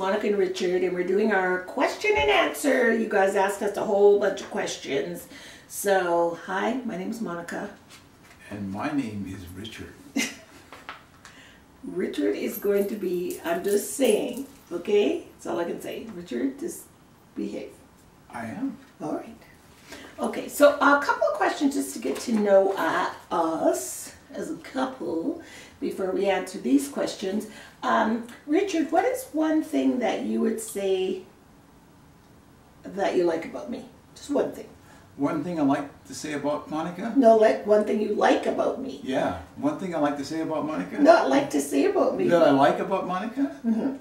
Monica and Richard, and we're doing our question and answer. You guys asked us a whole bunch of questions. So, hi, my name is Monica. And my name is Richard. Richard is going to be, I'm just saying, okay? That's all I can say. Richard, just behave. I am. All right. Okay, so a couple of questions just to get to know us as a couple before we answer these questions. Richard, what is one thing that you would say that you like about me? Just one thing. One thing I like to say about Monica? No, like one thing you like about me. Yeah, one thing I like to say about Monica? Not like to say about me. That I like about Monica? Mm-hmm.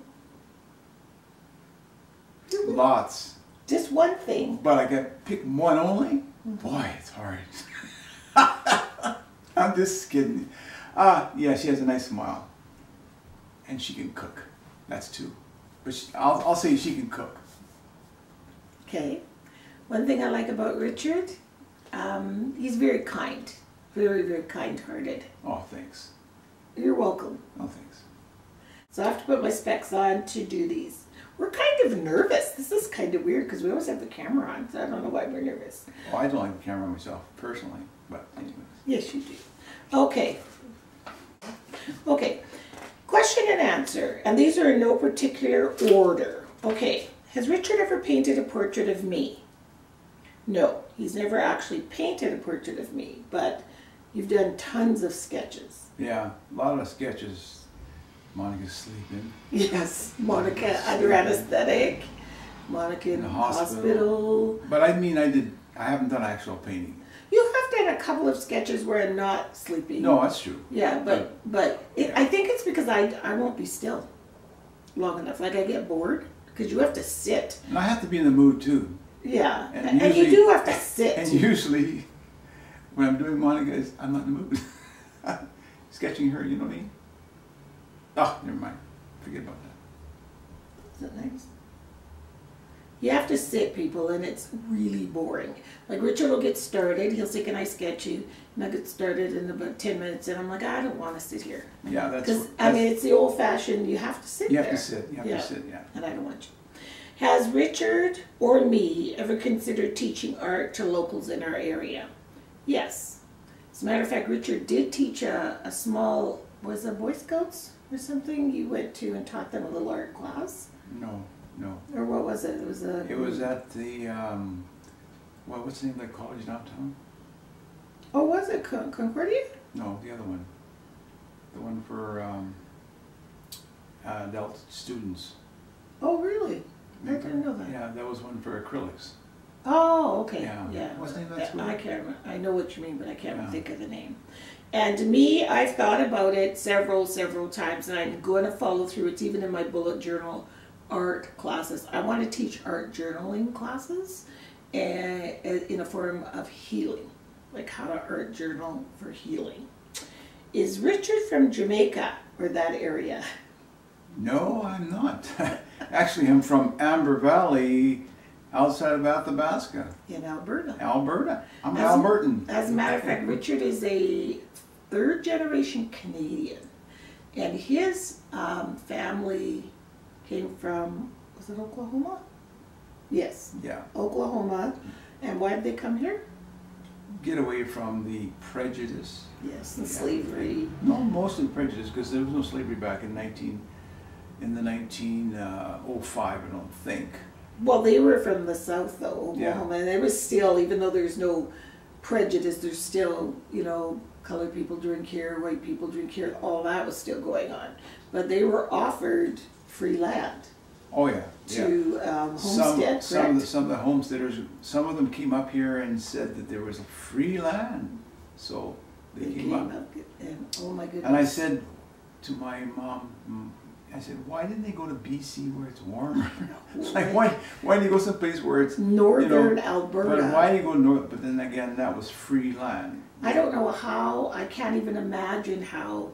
Lots. Just one thing. But I can pick one only? Boy, it's hard. I'm just kidding. Yeah, she has a nice smile. And she can cook. That's two. But I'll say she can cook. Okay. One thing I like about Richard, he's very kind. Very, very kind-hearted. Oh, thanks. You're welcome. Oh, thanks. So I have to put my specs on to do these. We're kind of nervous. This is kind of weird because we always have the camera on, so I don't know why we're nervous. Well, I don't like the camera myself, personally. But anyways. Yes, you do. Okay. Okay. Question and answer. And these are in no particular order. Okay. Has Richard ever painted a portrait of me? No. He's never actually painted a portrait of me, but you've done tons of sketches. Yeah, a lot of sketches. Monica's sleeping. Yes. Monica under anesthetic. Monica in the hospital. But I mean, I haven't done actual painting. You have done a couple of sketches where I'm not sleeping. No, that's true. Yeah, but I think it's because I won't be still long enough. Like I get bored because you have to sit. And I have to be in the mood too. Yeah, and you do have to sit. And usually, when I'm doing Monica, I'm not in the mood. Sketching her, you know what I mean? Oh, never mind. Forget about that. Is that nice? You have to sit, people, and it's really boring. Like Richard will get started. He'll say, "Can I sketch you?" And I get started in about 10 minutes, and I'm like, "I don't want to sit here." Yeah, that's because I mean it's the old-fashioned. You have to sit. You have there. to sit. You have to sit. Yeah. And I don't want you. Has Richard or me ever considered teaching art to locals in our area? Yes. As a matter of fact, Richard did teach a small, was it Boy Scouts or something? You went to and taught them a little art class? No, no. Or what was it? It was a... It was at the, well, what's the name of that college downtown? Oh, was it Concordia? No, the other one. The one for adult students. Oh, really? I didn't know that. Yeah, that was one for acrylics. Oh, okay. Yeah. What's the name of that school? I can't remember. I know what you mean, but I can't think of the name. And to me, I've thought about it several times, and I'm going to follow through. It's even in my bullet journal art classes. I want to teach art journaling classes in a form of healing, like how to art journal for healing. Is Richard from Jamaica or that area? No, I'm not. Actually, I'm from Amber Valley, outside of Athabasca. In Alberta. Alberta. I'm an Albertan. As a matter of fact, Richard is a third-generation Canadian, and his family came from, was it Oklahoma? Yes. Yeah. Oklahoma. And why did they come here? Get away from the prejudice. Yes, and slavery. No, mostly prejudice, because there was no slavery back in the 1905, I don't think. Well, they were from the South, though, Oklahoma, Yeah. and there was still, even though there's no prejudice, there's still, you know, colored people drink here, white people drink here, all that was still going on. But they were offered free land. Oh yeah, to homestead, some of the homesteaders, some of them came up here and said that there was a free land, so they came up. And, oh my goodness! And I said to my mom, I said, why didn't they go to BC where it's warmer? Like why do you go someplace where it's northern Alberta? But why do you go north? But then again, that was free land. I don't know how. I can't even imagine how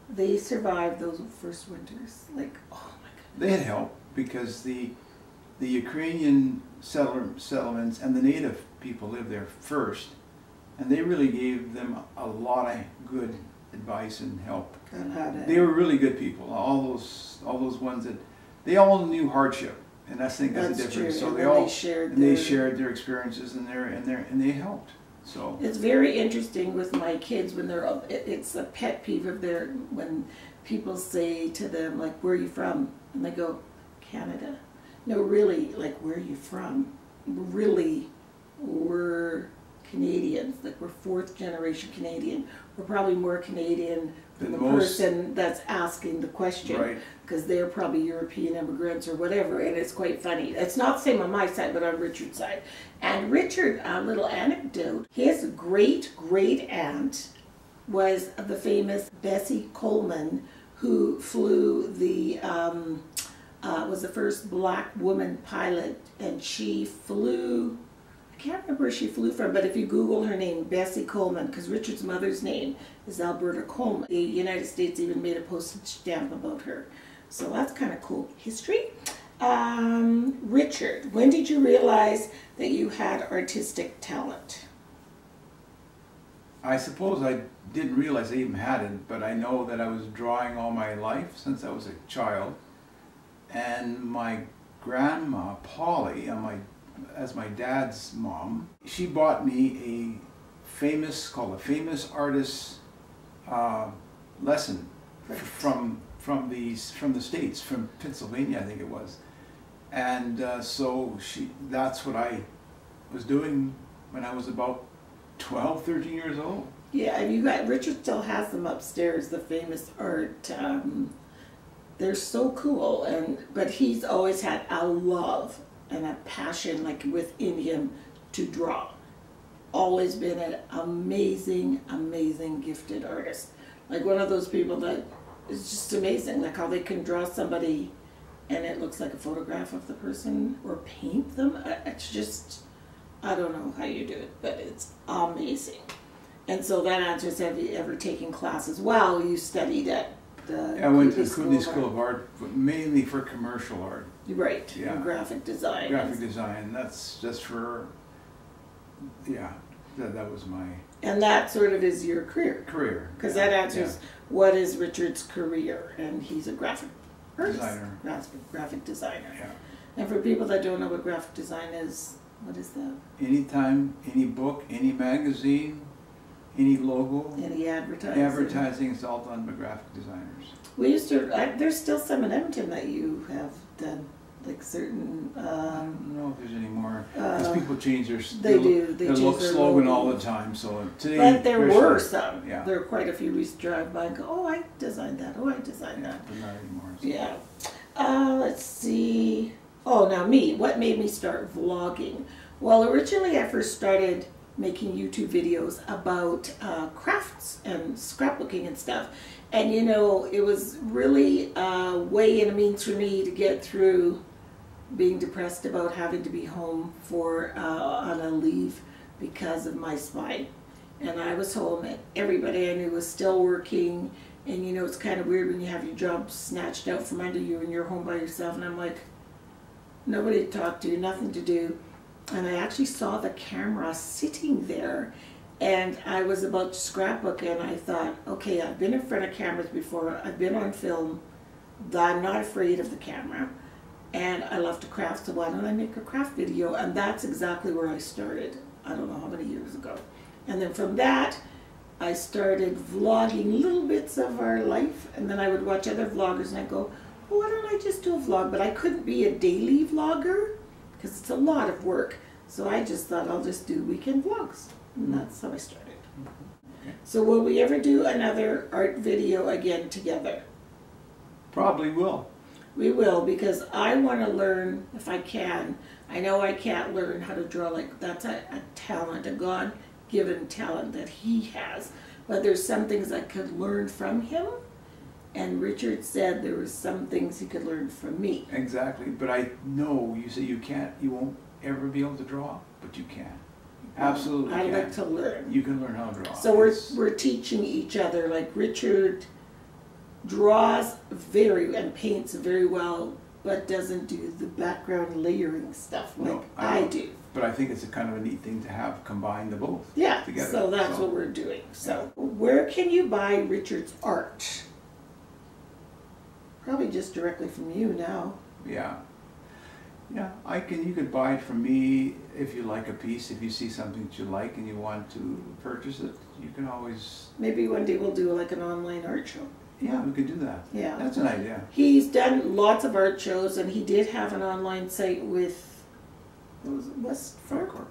they survived those first winters. Like, oh my god! They had help because the Ukrainian settlements and the native people lived there first, and they really gave them a lot of good advice and help. They were really good people. All those ones they all knew hardship, and I think that's the difference. True. So And they shared their experiences, and they helped. So it's very interesting with my kids when it's a pet peeve of their when people say to them like, "Where are you from?" and they go, "Canada." No, really, like, where are you from? Really, we're Canadians. Like, we're fourth generation Canadian. We're probably more Canadian than the person that's asking the question. Right. Because they're probably European immigrants or whatever, and it's quite funny. It's not the same on my side, but on Richard's side. And Richard, a little anecdote, his great-great-aunt was the famous Bessie Coleman, who flew was the first black woman pilot, and she flew, I can't remember where she flew from, but if you Google her name, Bessie Coleman, because Richard's mother's name is Alberta Coleman. The United States even made a postage stamp about her. So that's kind of cool history. Richard, when did you realize that you had artistic talent? I suppose I didn't realize I even had it, but I know that I was drawing all my life since I was a child. And my grandma, Polly, as my dad's mom, she bought me called a famous artist lesson from the States, from Pennsylvania, I think it was. And so that's what I was doing when I was about 12, 13 years old. Yeah, and Richard still has them upstairs, the famous art. They're so cool, but he's always had a love and a passion like within him to draw. Always been an amazing, amazing gifted artist. Like one of those people that is just amazing, like how they can draw somebody and it looks like a photograph of the person or paint them. It's just, I don't know how you do it, but it's amazing. And so that answers, have you ever taken classes? Well, you studied at I went to the Cooley School of Art, mainly for commercial art. Right, Yeah. and graphic design. Graphic design, that's just for, yeah, that was my... And that sort of is your career. Because that answers what is Richard's career, and he's a graphic artist. Designer. Graphic designer. Yeah. And for people that don't know what graphic design is, what is that? Anytime, any book, any magazine, any logo, any advertising. Advertising is all done by graphic designers. We used to, there's still some in Edmonton that you have done, like certain... I don't know if there's any more, because people change their logo slogan all the time, so today... But there were some. Yeah. There were quite a few. We used to drive by and go, oh, I designed that, oh, I designed that. But not anymore. So. Yeah. Let's see. Oh, now me. What made me start vlogging? Well, originally I first started making YouTube videos about crafts and scrapbooking and stuff. And you know, it was really a way and a means for me to get through being depressed about having to be home on a leave because of my spine. And I was home and everybody I knew was still working. And you know, it's kind of weird when you have your job snatched out from under you and you're home by yourself. And I'm like, nobody to talk to, nothing to do. And I actually saw the camera sitting there, and I was about to scrapbook, and I thought, okay, I've been in front of cameras before, I've been on film, I'm not afraid of the camera, and I love to craft, so why don't I make a craft video? And that's exactly where I started, I don't know how many years ago. And then from that, I started vlogging little bits of our life, and then I would watch other vloggers, and I'd go, well, why don't I just do a vlog? But I couldn't be a daily vlogger, because it's a lot of work. So I just thought I'll just do weekend vlogs. And that's how I started. Okay. So will we ever do another art video again together? Probably will. We will, because I want to learn, if I can. I know I can't learn how to draw, like that's a talent, a God-given talent that he has. But there's some things I could learn from him. And Richard said there were some things he could learn from me. Exactly, but I know you say you won't ever be able to draw, but you can. Absolutely I like to learn. You can learn how to draw. So we're teaching each other. Like Richard draws and paints very well, but doesn't do the background layering stuff like I do. But I think it's a kind of a neat thing to have combine the both together. So that's what we're doing. So where can you buy Richard's art? Probably just directly from you now. Yeah. Yeah, you could buy it from me if you like a piece. If you see something that you like and you want to purchase it, you can always. Maybe one day we'll do like an online art show. Yeah, we could do that. Yeah. That's an idea. He's done lots of art shows, and he did have an online site with, what was it, West Fork?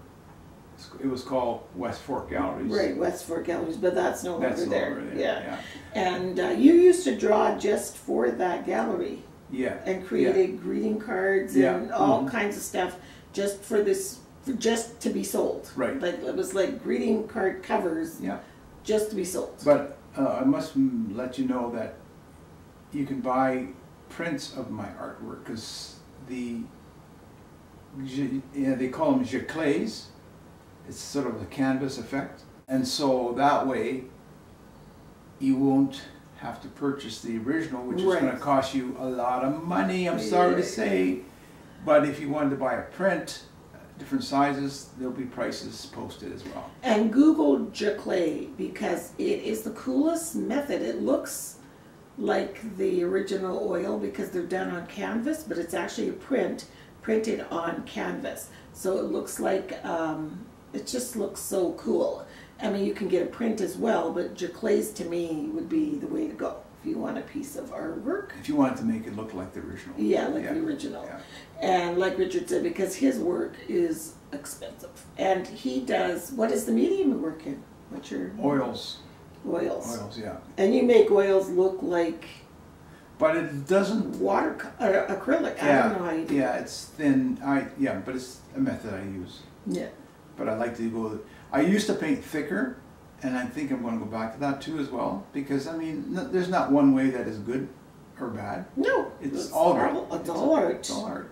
It was called West Fork Galleries. Right, West Fork Galleries, but that's no longer there. Yeah. And you used to draw just for that gallery. Yeah. And created greeting cards and all kinds of stuff just for this, just to be sold. Right. Like it was like greeting card covers. Yeah. Just to be sold. But I must let you know that you can buy prints of my artwork because they call them giclées. It's sort of a canvas effect, and so that way you won't have to purchase the original, which is going to cost you a lot of money, I'm sorry to say. But if you wanted to buy a print, different sizes, there'll be prices posted as well. And Google giclée because it is the coolest method. It looks like the original oil because they're done on canvas, but it's actually a print printed on canvas. So it looks like, it just looks so cool. I mean, you can get a print as well, but giclées to me would be the way to go if you want a piece of artwork. If you wanted to make it look like the original. Yeah, like the original. Yeah. And like Richard said, because his work is expensive. And he does, what is the medium you work in? What's your... Oils. Oils. Oils, yeah. And you make oils look like... But it doesn't... acrylic. Yeah, I don't know how you do it. Yeah, it's thin. But it's a method I use. Yeah. But I like to go... I used to paint thicker, and I think I'm going to go back to that too as well, because I mean, there's not one way that is good or bad. No, it's all art. It's all art. It's all art.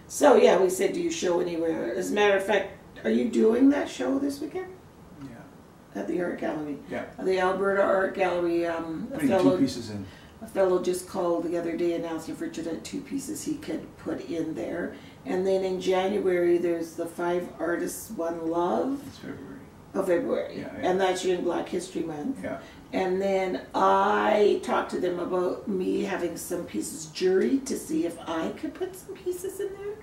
So yeah, we said, do you show anywhere? As a matter of fact, are you doing that show this weekend? Yeah. At the art gallery. Yeah. The Alberta Art Gallery. Putting 2 pieces in. A fellow just called the other day and asked if Richard had 2 pieces he could put in there. And then in January, there's the 5 Artists, One Love. It's February. Oh, February. Yeah. And that's in Black History Month. Yeah. And then I talked to them about me having some pieces juried to see if I could put some pieces in there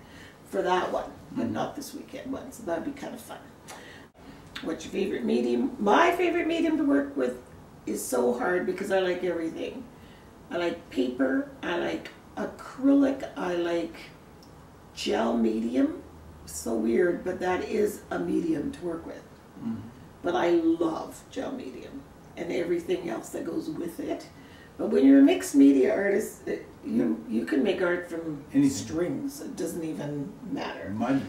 for that one, but not this weekend one. So that'd be kind of fun. What's your favorite medium? My favorite medium to work with is so hard because I like everything. I like paper, I like acrylic, I like gel medium. So weird, but that is a medium to work with. Mm-hmm. But I love gel medium and everything else that goes with it. But when you're a mixed media artist, you can make art from anything. Strings. It doesn't even matter. Mud.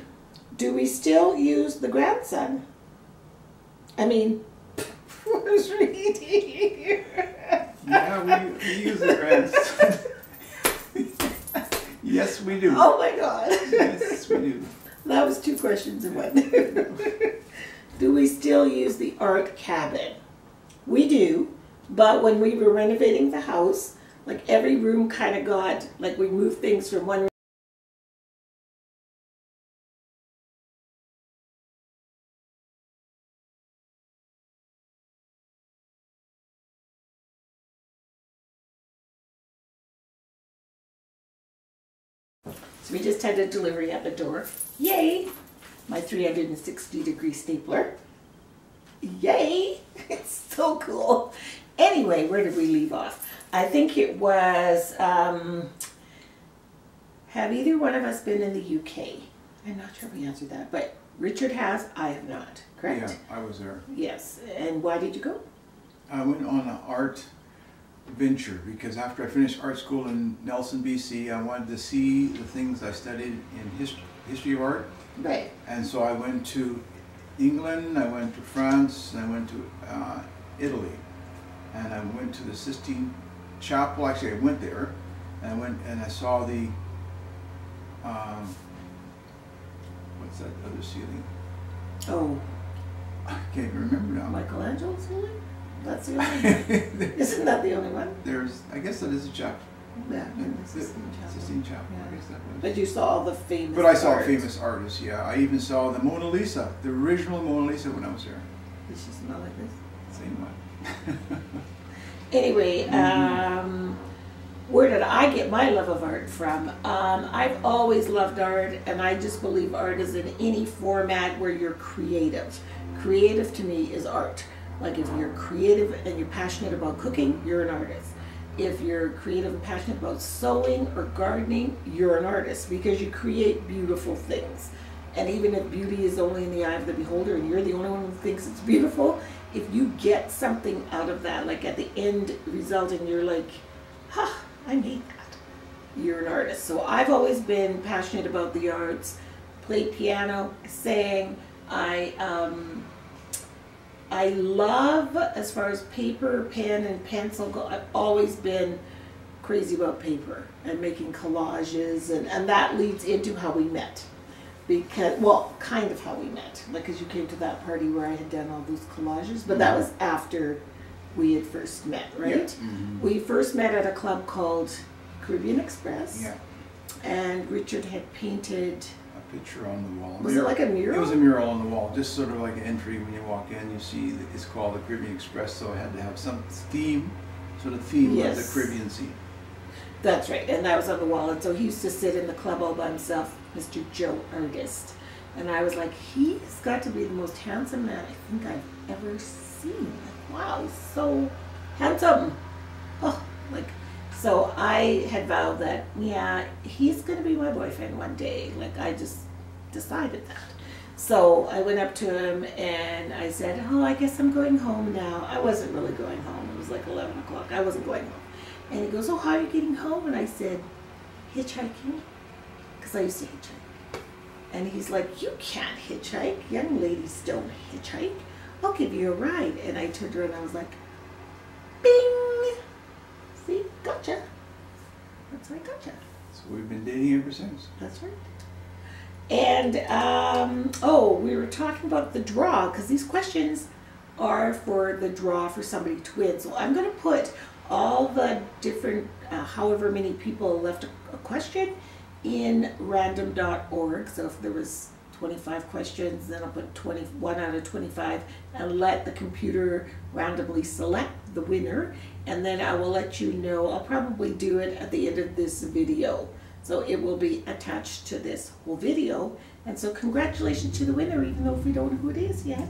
Do we still use the grandson? I mean, who's reading? Yeah, we use the grandson. Yes, we do. Oh my God. Yes, we do. That was 2 questions in one. Do we still use the art cabin? We do, but when we were renovating the house, like every room kind of got, like we moved things from one room. So we just had a delivery at the door. Yay! My 360-degree stapler. Yay! It's so cool. Anyway, where did we leave off? I think it was, have either one of us been in the UK? I'm not sure we answered that, but Richard has, I have not, correct? Yeah, I was there. Yes, and why did you go? I went on an art venture because after I finished art school in Nelson, BC, I wanted to see the things I studied in history of art. Right. And so I went to England, I went to France, and I went to Italy. And I went to the Sistine Chapel. Actually, I went there, and I went and I saw the what's that other ceiling? Oh, I can't even remember now. Michelangelo's ceiling? That's the only one. Isn't that the only one? I guess that is a chapel. Yeah, Sistine Chapel. Yeah. I guess that was. But you saw all the famous. But I saw famous artists. Yeah, I even saw the Mona Lisa, the original Mona Lisa, when I was there. Did she smell like this? Same one. Anyway, where did I get my love of art from? I've always loved art, and I just believe art is in any format where you're creative. Creative to me is art. Like if you're creative and you're passionate about cooking, you're an artist. If you're creative and passionate about sewing or gardening, you're an artist because you create beautiful things. And even if beauty is only in the eye of the beholder and you're the only one who thinks it's beautiful, if you get something out of that, like at the end result, and you're like, I made that, you're an artist. So I've always been passionate about the arts, played piano, sang. I love, as far as paper, pen, and pencil go, I've always been crazy about paper and making collages, and that leads into how we met. Because, well, kind of how we met. Like, because you came to that party where I had done all those collages, but that was after we had first met, right? Yeah. Mm-hmm. We first met at a club called Caribbean Express. Yeah. And Richard had painted a picture on the wall. Was it like a mural? It was a mural on the wall, just sort of like an entry when you walk in. You see it's called the Caribbean Express, so I had to have some theme, sort of theme of the Caribbean Sea. That's right, and that was on the wall. And so he used to sit in the club all by himself, Mr. Joe Artist. And I was like, he's got to be the most handsome man I think I've ever seen. Like, wow, he's so handsome. Oh, like, so I had vowed that, yeah, he's going to be my boyfriend one day. Like, I just decided that. So I went up to him and I said, oh, I guess I'm going home now. I wasn't really going home. It was like 11 o'clock. I wasn't going home. And he goes, oh, how are you getting home? And I said, hitchhiking, because I used to hitchhike. And he's like, you can't hitchhike. Young ladies don't hitchhike. I'll give you a ride. And I turned around and I was like, bing! See, gotcha. That's right, gotcha. So we've been dating ever since. That's right. And, oh, we were talking about the draw, because these questions are for the draw for somebody to win. So I'm going to put all the different, however many people left a question in random.org. So if there was 25 questions, then I'll put 21 out of 25 and let the computer randomly select the winner. And then I will let you know. I'll probably do it at the end of this video. So it will be attached to this whole video. And so congratulations to the winner, even though we don't know who it is yet.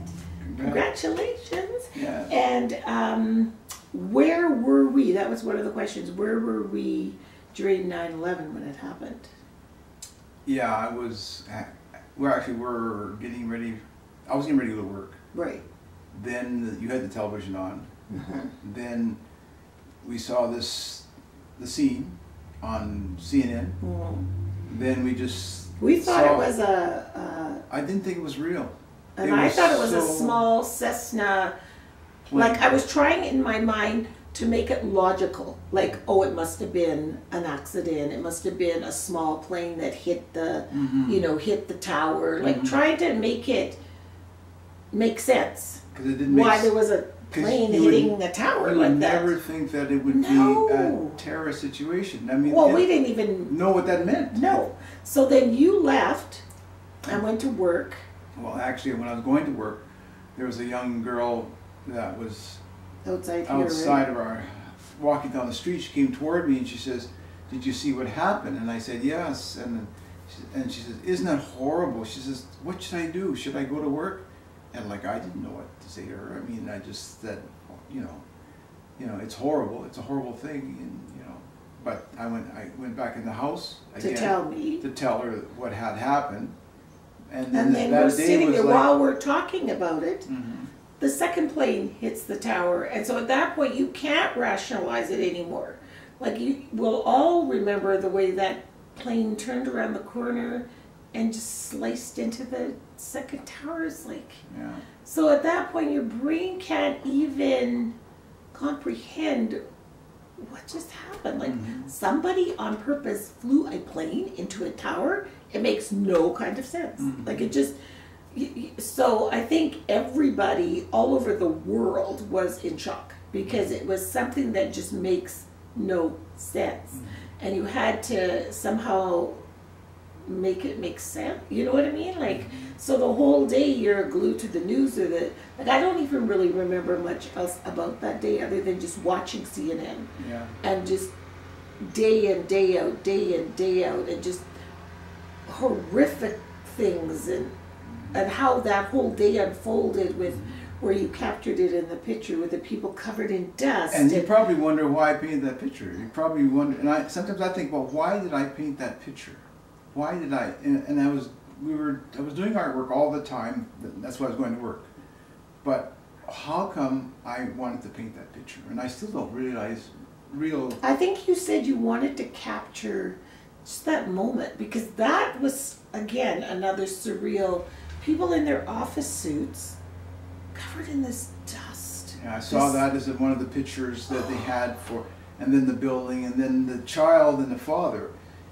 Congratulations. Yeah. And where were we? That was one of the questions. Where were we during 9/11 when it happened? Yeah, I was, we're getting ready, I was getting ready to go to work. Right. Then you had the television on. Mm-hmm. Then we saw the scene on CNN. Mm-hmm. Then we just We thought it was I didn't think it was real. and I thought it was a small Cessna. Plane. Like, I was trying in my mind to make it logical. Like, oh, it must have been an accident. It must have been a small plane that hit the, you know, hit the tower. Like, trying to make it make sense. Because it didn't make why there was a plane hitting a tower you like would that. never think that it would be a terror situation. I mean, well, we didn't even know what that meant. No. So then you left and went to work. Well, actually, when I was going to work, there was a young girl that was outside of our, walking down the street. She came toward me and she says, "Did you see what happened?" And I said, "Yes." And she says, "Isn't that horrible?" She says, "What should I do? Should I go to work?" And like, I didn't know what to say to her. I mean, I just said, you know, it's horrible. It's a horrible thing, and you know. But I went back in the house again to tell her what had happened. And then we're sitting there while we're talking about it. The second plane hits the tower, and so at that point you can't rationalize it anymore. Like, you will all remember the way that plane turned around the corner and just sliced into the second tower. It's like, so at that point your brain can't even comprehend what just happened. Like, somebody on purpose flew a plane into a tower. It makes no kind of sense. Like, it just, so I think everybody all over the world was in shock because it was something that just makes no sense. And you had to somehow make it make sense. You know what I mean? Like, so the whole day you're glued to the news or like, I don't even really remember much else about that day other than just watching CNN and just day in, day out, day in, day out, and just horrific things, and how that whole day unfolded with where you captured it in the picture with the people covered in dust. And you probably wonder why I painted that picture. You probably wonder, and sometimes I think, well, why did I paint that picture? Why did I? And I was doing artwork all the time. That's why I was going to work. But how come I wanted to paint that picture? And I still don't realize I think you said you wanted to capture just that moment, because that was, again, another surreal. People in their office suits covered in this dust. Yeah, I saw that as one of the pictures that they had for, and then the building, and then the child and the father,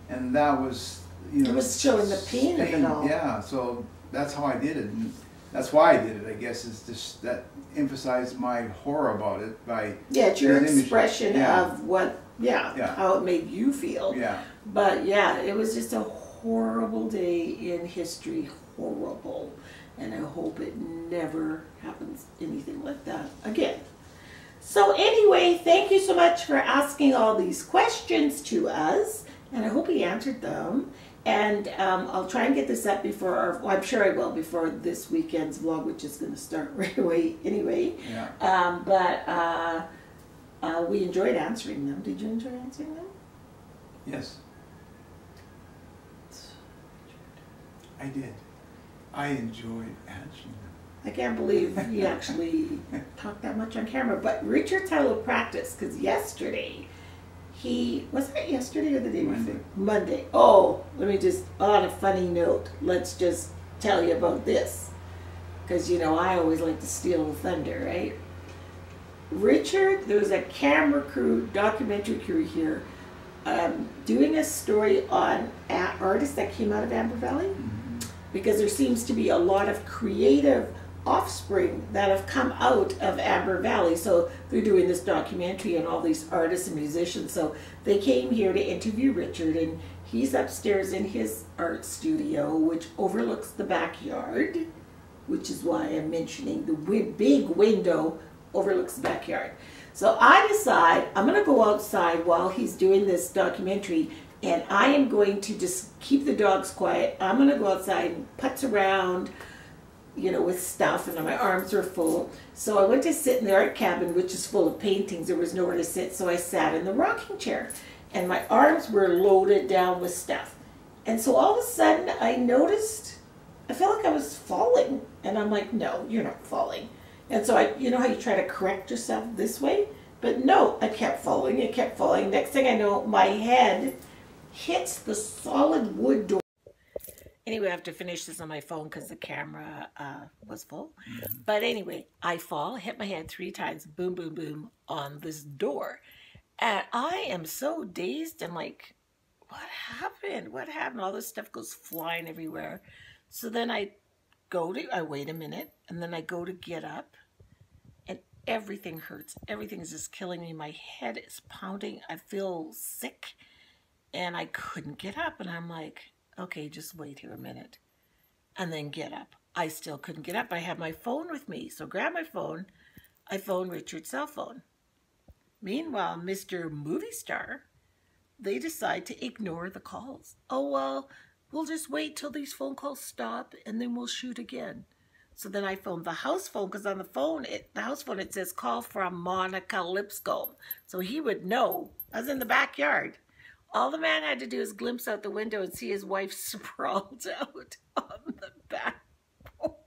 and that was, you know, it was showing the pain of it all. Yeah, so that's how I did it, and that's why I did it. I guess is just that emphasized my horror about it by it's your expression of what, how it made you feel. Yeah. But yeah, it was just a horrible day in history, horrible. And I hope it never happens anything like that again. So anyway, thank you so much for asking all these questions to us, and I hope we answered them. And I'll try and get this up before, well, I'm sure I will, before this weekend's vlog, which is going to start right away anyway. Yeah. But we enjoyed answering them. Did you enjoy answering them? Yes. I did. I enjoyed answering them. I can't believe he actually talked that much on camera. But Richard's had a little practice, because yesterday, was that yesterday or the day before? Monday. Oh, let me just, on a funny note, let's just tell you about this. Because, you know, I always like to steal the thunder, right? Richard, there was a camera crew, documentary crew here, doing a story on artists that came out of Amber Valley. Because there seems to be a lot of creative offspring that have come out of Amber Valley. So they're doing this documentary on all these artists and musicians. So they came here to interview Richard, and he's upstairs in his art studio, which overlooks the backyard, which is why I'm mentioning the big window overlooks the backyard. So I decide I'm going to go outside while he's doing this documentary, and I am going to just keep the dogs quiet. I'm going to go outside and putz around, you know, with stuff, and my arms are full. So I went to sit in the art cabin, which is full of paintings. There was nowhere to sit, so I sat in the rocking chair. And my arms were loaded down with stuff. And so all of a sudden, I noticed, I felt like I was falling. And I'm like, no, you're not falling. And so you know how you try to correct yourself this way? But no, I kept falling, I kept falling. Next thing I know, my head hits the solid wood door. Anyway, I have to finish this on my phone because the camera was full. But anyway, I fall, hit my head 3 times, boom, boom, boom, on this door. And I am so dazed and like, what happened? What happened? All this stuff goes flying everywhere. So then I wait a minute, and then I go to get up, and everything hurts. Everything is just killing me. My head is pounding. I feel sick. And I couldn't get up, and I'm like, okay, just wait here a minute, and then get up. I still couldn't get up. I have my phone with me, so grab my phone. I phone Richard's cell phone. Meanwhile, Mr. Movie Star, they decide to ignore the calls. Oh, well, we'll just wait till these phone calls stop, and then we'll shoot again. So then I phoned the house phone, because on the phone, the house phone, it says call from Monica Lipscomb. So he would know. I was in the backyard. All the man had to do is glimpse out the window and see his wife sprawled out on the back porch.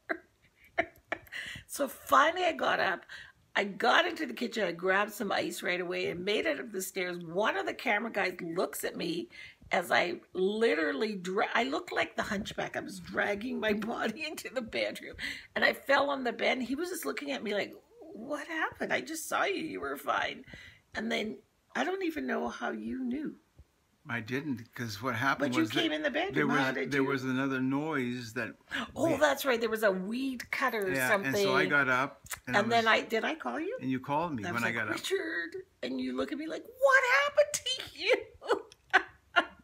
So finally I got up. I got into the kitchen. I grabbed some ice right away and made it up the stairs. One of the camera guys looks at me as I literally, I looked like the hunchback. I was dragging my body into the bedroom. And I fell on the bed. He was just looking at me like, what happened? I just saw you. You were fine. And then I don't even know how you knew. I didn't, because what happened was you came in the bedroom. There was another noise that. Oh, that's right. There was a weed cutter or something. And so I got up, and then did I call you? And you called me when I got up. Richard, and you look at me like, what happened to you?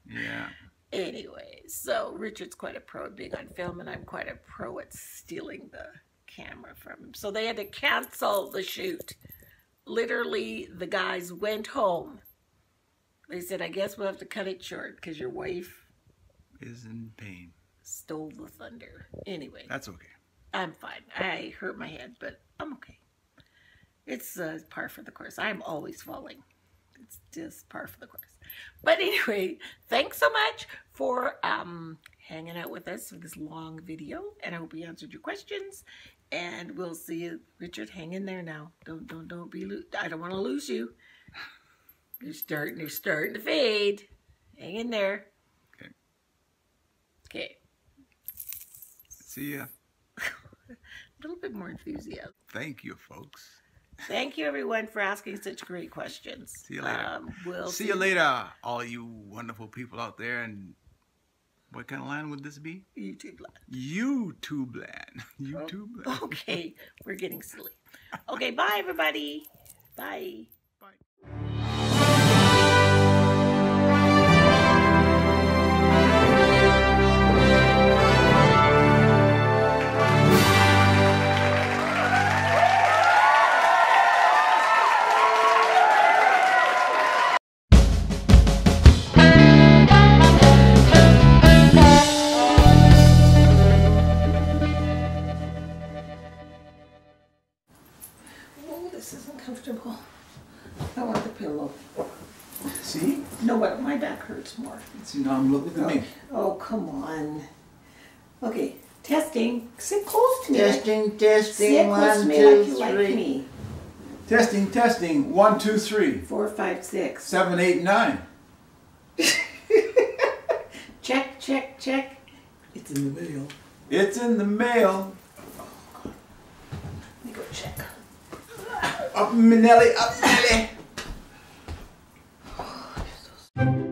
Yeah. Anyway, so Richard's quite a pro at being on film, and I'm quite a pro at stealing the camera from him. So they had to cancel the shoot. Literally, the guys went home. They said, I guess we'll have to cut it short because your wife is in pain. Stole the thunder. Anyway. That's okay. I'm fine. I hurt my head, but I'm okay. It's par for the course. I'm always falling. It's just par for the course. But anyway, thanks so much for hanging out with us for this long video. And I hope we answered your questions. And we'll see you. Richard, hang in there now. Don't be I don't want to lose you. You're starting to fade. Hang in there. Okay. Okay. See ya. A little bit more enthusiasm. Thank you, folks. Thank you, everyone, for asking such great questions. See you later. We'll see you later, all you wonderful people out there. And what kind of land would this be? YouTube land. YouTube land. YouTube land. Okay, we're getting silly. Okay, bye, everybody. Bye. This isn't comfortable. I want the pillow. See? No, what? My back hurts more. See, now I'm looking at me. Oh, come on. Okay, testing. Sit close to me. Testing. Sit close to 1, me 2, like you 3. like me. Testing. 1, 2, 3. 4, 5, 6. 7, 8, 9. Check. It's in the mail. It's in the mail. Let me go check. Up Minelli, up Minelli. Oh, you're so